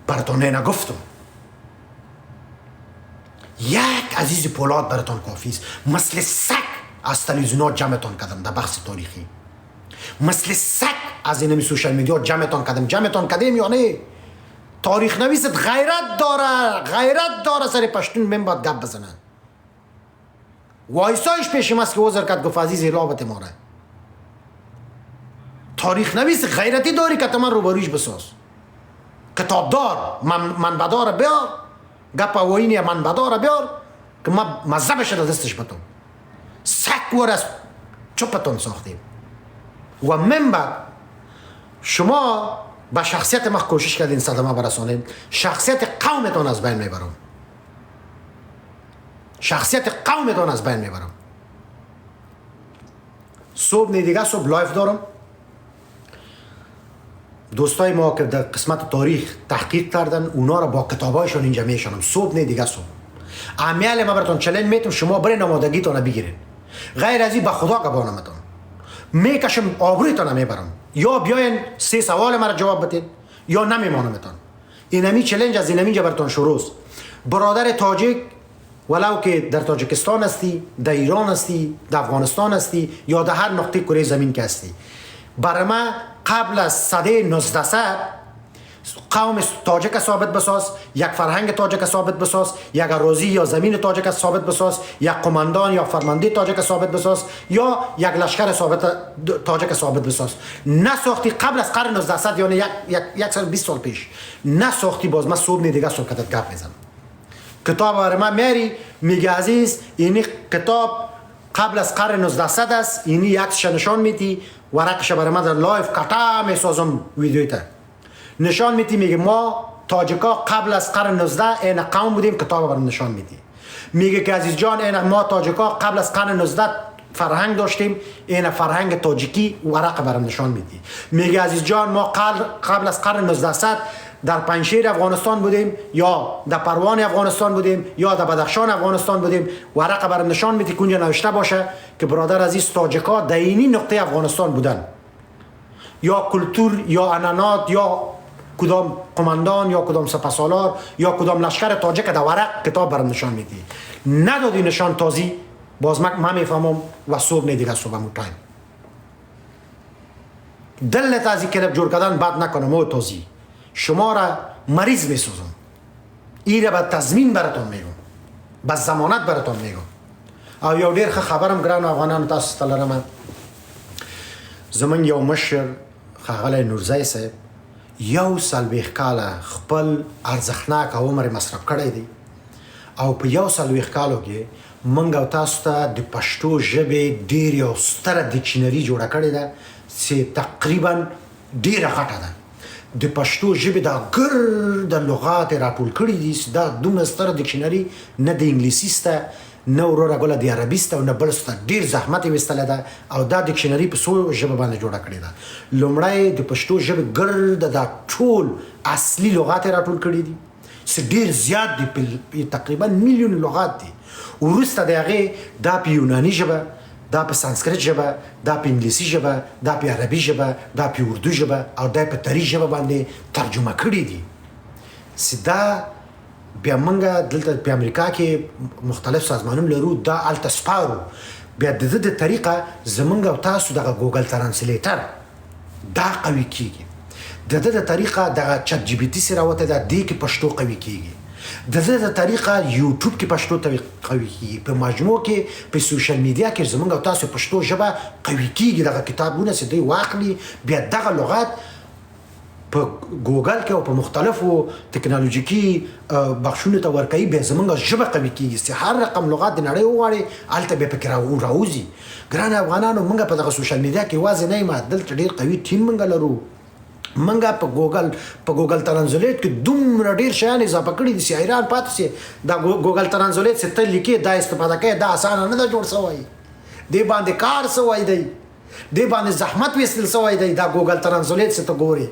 براتون نگفتم. یک عزیز پولاد براتون کافی است. مثل سگ از تلویزیونات جمعتان کردم در بحث تاریخی، مثل سگ از این سوشال میدیا جمعتان کردم یا نه؟ تاریخ نویست غیرت داره سر پشتون من باید گپ بزنن. وایسایش پیش ماست که وزر کرد گفت عزیز لابت ماره. تاریخ نویس غیرتی داری که تمام روبرویش بساز. کتابدار منبعدار بیار، گپ وینی منبعدار بیار که ما مزه بشه دستش بتون. سکور از چپتون ساختیم و من با شما با شخصیت ما کوشش کردین صدمه برسانیم. شخصیت قومتون از بین میبرم. صبح دیگه صبح لایف دارم. دوستای ما که در قسمت تاریخ تحقیق کردن اونا را با کتابایشون اینجا میشونم. صبح دیگه صبح امیال ما براتون چلنج میتونم شما برین آمادگیتون بگیرین. غیر از این به خدا قبانمتون میکشم آبرویتون میبرم. یا بیاین 3 سوال مرا جواب بدین یا نمیمانمتون. اینمی چلنج از اینمی براتون شروع است. برادر تاجیک ولو که در تاجیکستان هستی، در ایران هستی، در افغانستان هستی یا در هر نقطه کره زمین که هستی، برای ما قبل از سده 1900 قوم تاجیک ثابت بساز، یک فرهنگ تاجیک ثابت بساز، یک اراضی یا زمین تاجیک ثابت بساز، یک قماندان یا فرمانده تاجیک ثابت بساز یا یک لشکر تاجیک ثابت بساز. نساختی قبل از قرن 1900 یعنی یک سال 20 سال پیش نساختی. باز من صبح دیگه صبح کتت گپ میزنم. کتاب برای من میاری میگه عزیز اینی کتاب قبل از قرن 1900 است، اینی یکش نشان میدی، ورقش برای من در لایف کتا میسازم ویدیویت نشان میدی. میگه ما تاجیکا قبل از قرن 19 این قوم بودیم، کتاب برام نشان میدی. میگه که عزیز جان این ما تاجیکا قبل از قرن 19 فرهنگ داشتیم، این فرهنگ تاجیکی ورق برام نشان میدی. میگه عزیز جان ما قبل از قرن 1900 در پنجشیر افغانستان بودیم یا در پروان افغانستان بودیم یا در بدخشان افغانستان بودیم. ورقه برام نشان میدی که نوشته باشه که برادر عزیز تاجیکا در اینی نقطه افغانستان بودن، یا کلتور یا عنعنات یا کدام قماندان یا کدام سپهسالار یا کدام لشکر تاجیک در ورق کتاب برام نشان میدی. ندادی نشان تازی. باز من میفهمم و صبح دیگه صبح مو تایم دلت از این کلب جور کردن بد نکنم. او تازی شما را مریض میسازم. این را به تضمین براتون میگم، به ضمانت براتون میگم. او یو ډیر خبرم ګران افغانانو تاسو ته لرم. زمون یو مشر ښاغلی نورزی صاحب 140 کاله خپل ارزښتناک عمر مصرف کړی دی او په 140 کالو کې موږ او تاسو ته د پښتو ژبې ډېر یو ستره دیکشنري جوړه کړې ده چې تقریبا ډېره غټه ده. د پښتو ژبې دا ګرد لغات راټول کړي دي. دا دومره ستره دیکشنري نه د انګلیسي سته نه وروره ګله د عربي سته او نه بل سته. ډېر زحمت یې ویستلی ده او دا دیکشنري په څو ژبه باندې جوړه کړې ده. لومړی د پښتو ژبې ګرده دا ټول اصلي لغات یې راټول کړي دي چې ډېر زیات دي، تقریبا میلیون لغات دي. وروسته د هغې دا په یوناني ژبه، دا په سانسکریت ژبه، دا په انګلیسي ژبه، دا په عربي ژبه، دا په اردو ژبه او دا په تري ژبه باندې ترجمه کړي دي. چې دا بیا موږ دلته په امریکا کې مختلف سازمانونه لرو، دا هلته سپارو. بیا د ده د طریقه زموږ او تاسو دغه ګوګل ترانسلیټر دا قوي کېږي. د ده د طریقه دغه چت جی پي ټي سې راوتی ده، دې کې پښتو قوي کېږي. د ده د طریقه یوټیوب کې پښتو قوي کېږي. په مجموع کې په سوشل میډیا کې زموږ او تاسو پښتو ژبه قوي کېږي. دغه کتابونه چې دوی واخلي بیا دغه لغات په ګوګل کې او په مختلفو تکنالوژیکي بخشونو ته ورکوي. بیا زموږ ژبه قوي کېږي چې هر رقم لغات د نړۍ وغواړي هلته بیا پکې راوځي. ګران افغانانو موږ په دغه سوشل میډیا کې یوازې نه یم، دلته ډېر قوي ټیم موږ لرو. منګه په ګوګل ترانسلیټ کې دومره ډېر شیان اضافه کړي دي چې حیران پاتې شي. دا ګوګل ترانسلیټ چې ته لیکې دا استفاده کوي دا اسانه نه ده جوړ شوی. دې باندې کار شوی دی، دې باندې زحمت ویستل شوی دی. دا ګوګل ترانسلیټ چې ته ګورې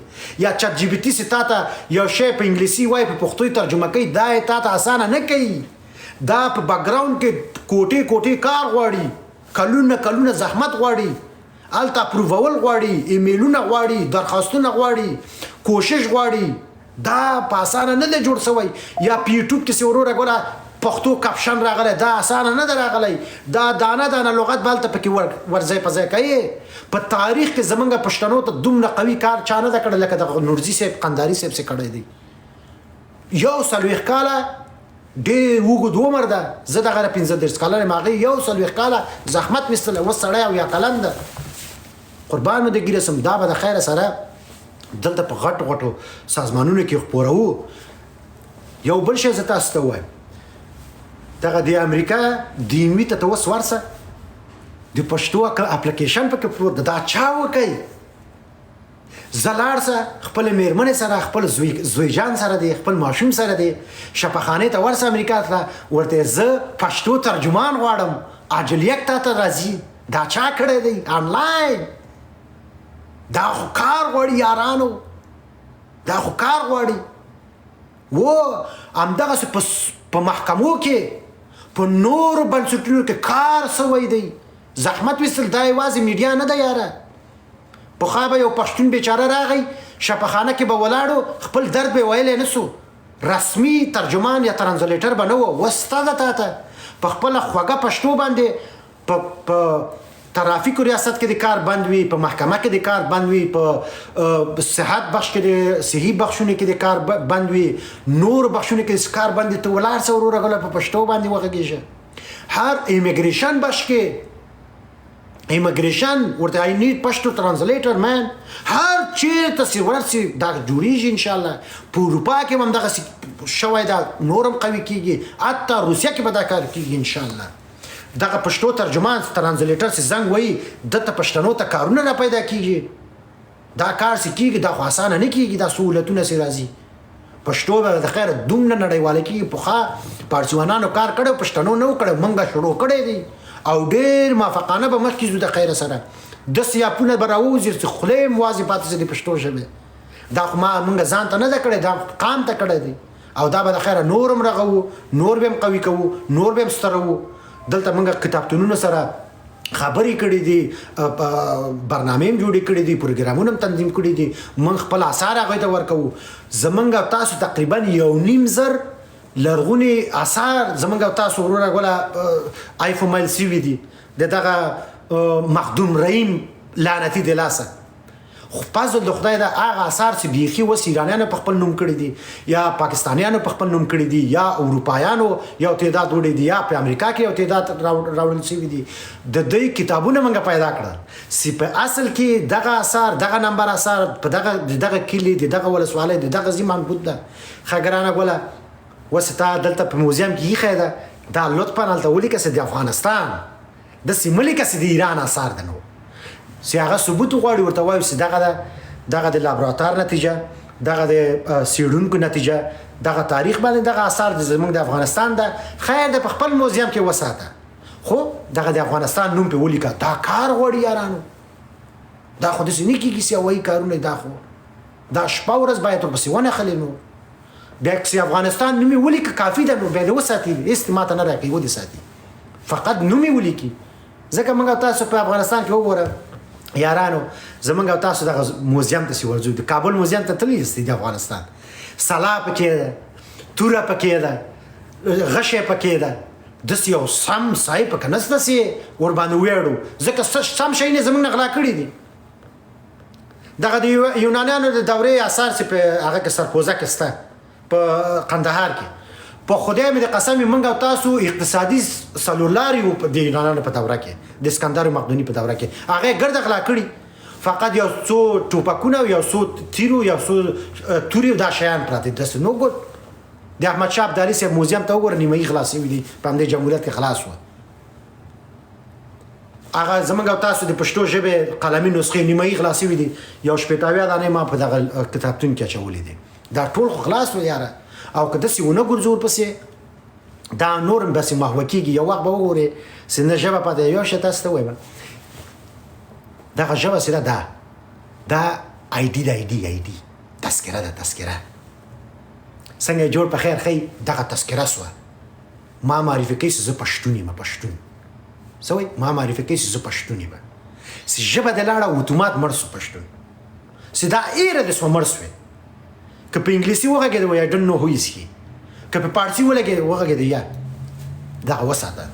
یا چت جی پي ټي چې تا ته یو شی په انګلیسي وایي په پښتو یې ترجمه کوي، دا یې تا ته اسانه نه کوي. دا په بیکګراوند کې کوټې کار غواړي، کلونه زحمت غواړي. هلته اپروول غواړي، ایمیلونه غواړي، درخواستونه غواړي، کوشش غواړي. دا په اسانه نه دی جوړ شوی یا په یوټیوب کې وروره ګوره پښتو کپشن راغلی دا اسانه نه دی راغلی دا دانه دانه لغت به هلته پکې ورځی په ځای کوي په تاریخ کې زمونږ پښتنو ته دومره قوي کار چا نه ده کړی لکه د نورزي صاحب قنداري صاحب سې کړی دی 41 کاله ډېر اوږد عمر ده زه دغه 15 کاله یم هغې 41 کاله زحمت ویستلی اوس سړی او یا کلن ده قربان مې د ګیره سم دا به د خیره سره دلته په غټو غټو سازمانونو کې خپورو یو بل شی زه تاسو ته ووایم دغه د امریکا د انوي ته اوس ورسه د پښتو اپلیکیشن پکې پروت ده دا چا وکوي زه لاړ سه خپلې مېرمنې سره خپل زویجان سره دی خپل ماشوم سره دی شفاخانې ته ورسه امریکا ته ورته زه پښتو ترجمان غواړم عاجل یک تا ته راځي دا چا کړی دی آنلاین دا خو کار غواړي یارانو دا خو کار غواړي و همدغسې په محکمو کې په نورو بنسټونو کې کار سوی دی زحمت ویستل دا یوازې میډیا نه ده یاره پخوا به یو پښتون بیچاره راغی شفاخانه کې به ولاړو خپل درد به ویلی نه سو رسمي ترجمان یا ترانزلیټر به نه و اوس ستا ده تا ته په خپله خوږه پښتو باندې په ترافیکو ریاست کې د کار بند وي په محکمه کې د کار بند وي په صحت بخش کې د صحي بخشونو کې د کار بند وي نور بخشونو کې د کار بند وي ته ولاړ څه وروره غله په پښتو باندې وغږېږه هر ایمیګریشن بخش کې ایمیګریشن ورته آی نیډ پښتو ترانزلیټر مین هر چېرته چې ورسي دا جوړېږي انشاءالله په اروپا کې هم همدغسې شوی دا نور هم قوي کېږي حتی روسیه کې به دا کار کېږي انشاءالله دغه پښتو ترجمان ترانزلیټر چې زنګ وایي دته پښتنو ته کارونه را پیدا کېږي دا کار چې کېږي دا خو اسانه نه کېږي دا سهولتونه چې راځي پښتو به د خیره دومره نړیواله کېږي پخوا پارسیوانانو کار کړی پښتنو نه و کړی موږ شروع کړی دی او ډېر موافقانه به مخکې ځو د خیره سره داسې یاپونه به راوځي چې خولې هم واضح پاتې شي د پښتو ژبې دا خو موږ ځان ته نه ده کړی دا قام ته کړی دی او دا به د خیره نور هم رغوو نور به هم قوي کوو نور به هم ستروو دلته موږ کتابتونونو سره خبرې کړې دي برنامې هم جوړې کړې دي پروګرامونه هم تنظیم کړي دي موږ خپل آثار هغوی ته ورکوو زموږ او تاسو تقریبا 1.5 لرغوني آثار زموږ او تاسو وروره ګوله آیفومایل سوي دي د دغه مخدوم رحیم لعنتي د لاسه خو فضل د خدای دا هغه آثار چې بیخي اوس ایرانیانو په خپل نوم کړي دي یا پاکستانیانو په خپل نوم کړي دي یا اروپایانو یو تعداد وړي دي یا په امریکا کې یو تعداد راوړل شوي دي د دوی کتابونه موږ پیدا کړل چې په اصل کې دغه آثار دغه نمبر آثار په دغه کلي د دغه ولسوالۍ د دغه ځای موجود ده ښه ګرانه ګوله اوس تا دلته په موزیم کې ایښی ده دا لطفا هلته ولیکه چې د افغانستان داسې مه لیکه چې د ایران آثار ده نو چې هغه ثبوت غواړي ورته وایو چې دغه د لابراتوار نتیجه دغه د څېړونکو نتیجه دغه تاریخ باندې دغه آثار د زموږ د افغانستان ده خیر د په خپل موزیم کې وساته خو دغه د افغانستان نوم پې ولیکه دا کار غواړي یارانو دا خو داسې نه کېږي چې هوایي کارونه دا خو دا شپه ورځ باید ورپسې ونښلې نو بیا چې افغانستان نوم یې ولیکه کافي ده نو بیا دې وساتي هېڅ ماته نه راکوي ودې ساتي فقط نوم یې ولیکي ځکه موږ او تاسو په افغانستان کې وګوره یارانو زمونږ او تاسو دغه موزیم ته چې ورځو د کابل موزیم ته تللی یاستئ د افغانستان سلا پکې ده توره پکې ده غشی پکې ده داسې یو سم ځای پکې نشته چې ورباندې ویاړو ځکه سم شی نه زموږ نه غلا کړي دي دغه د یونانیانو د دورې اثار چې په هغه کې سرپوزه کې شته په قندهار کې په خدای مې د قسم موږ او تاسو اقتصادي څلورلارې وو د یونانیانو په دوره کې د اسکندر مقدوني په دوره کې هغه ګرد غلا کړي فقط یو څو ټوپکونه یو څو تیرو یو څو توري دا شیان پراته داسې نو ګوت د احمدشاه ابدالي صاحب موزیم ته وګوره نیمایي خلاص شوي دي په همدې جمهوریت کې خلاص وه هغه زموږ او تاسو د پښتو ژبې قلمي نسخې نیمایي خلاص شوي دي یو شپېته اویا دانې ما په دغه کتابتون کې اچولي دي دا ټول خو خلاص و یاره او که داسې ونه ګرځو ورپسې دا نور هم بسې محوه کېږي یو وخت به وګورې چې نه ژبه پاتې یو شی تاسو ته ووایم دغه ژبه چې ده دا آی ډي د آی ډي تذکره ده تذکره څنګه جوړ په خیر ښی دغه تذکره سوه ما معرفي کوي چې زه پښتون یم پښتون څه وایي ما معرفي کوي چې زه پښتون یم چې ژبه د لاړه اتومات مړ سو پښتون چې دا ایره د سوه مړ سوې که په انګلیسي وغږېده وایي I don't know who is he که په پارسي وغږېده یا دغه وساته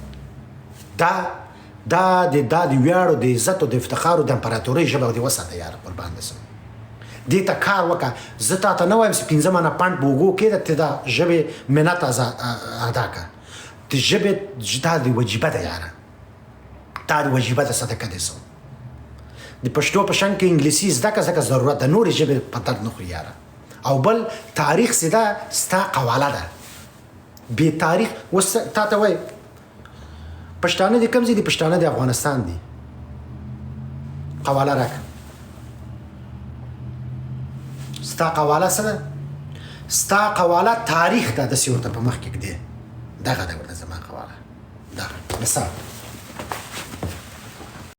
دا د ویاړو د عزت او د افتخارو د امپراتورۍ ژبه دې وساته یاره قربان دې شم دې ته کار وکړه زه تا ته نه وایم چې 15 منه پنډ به اوږو کېده ته دا ژبې منت ادا کړه د ژبې دا د وجیبه ده یاره دا د وجیبه ده صدقه دې سو د پښتو په شان کې انګلیسي زده کړه ځکه ضرورت ده نورې ژبې په درد نه خوري یاره او بل تاریخ سیده ستا قواله ده بې تاریخ اوس تا ته وایي پښتانه دې کوم ځای دي پښتانه د افغانستان دي قواله راکړه ستا قواله څه ده ستا قواله تاریخ ده داسې ورته په مخ کې ږدي دغه ده ورته زما قواله دغه مثال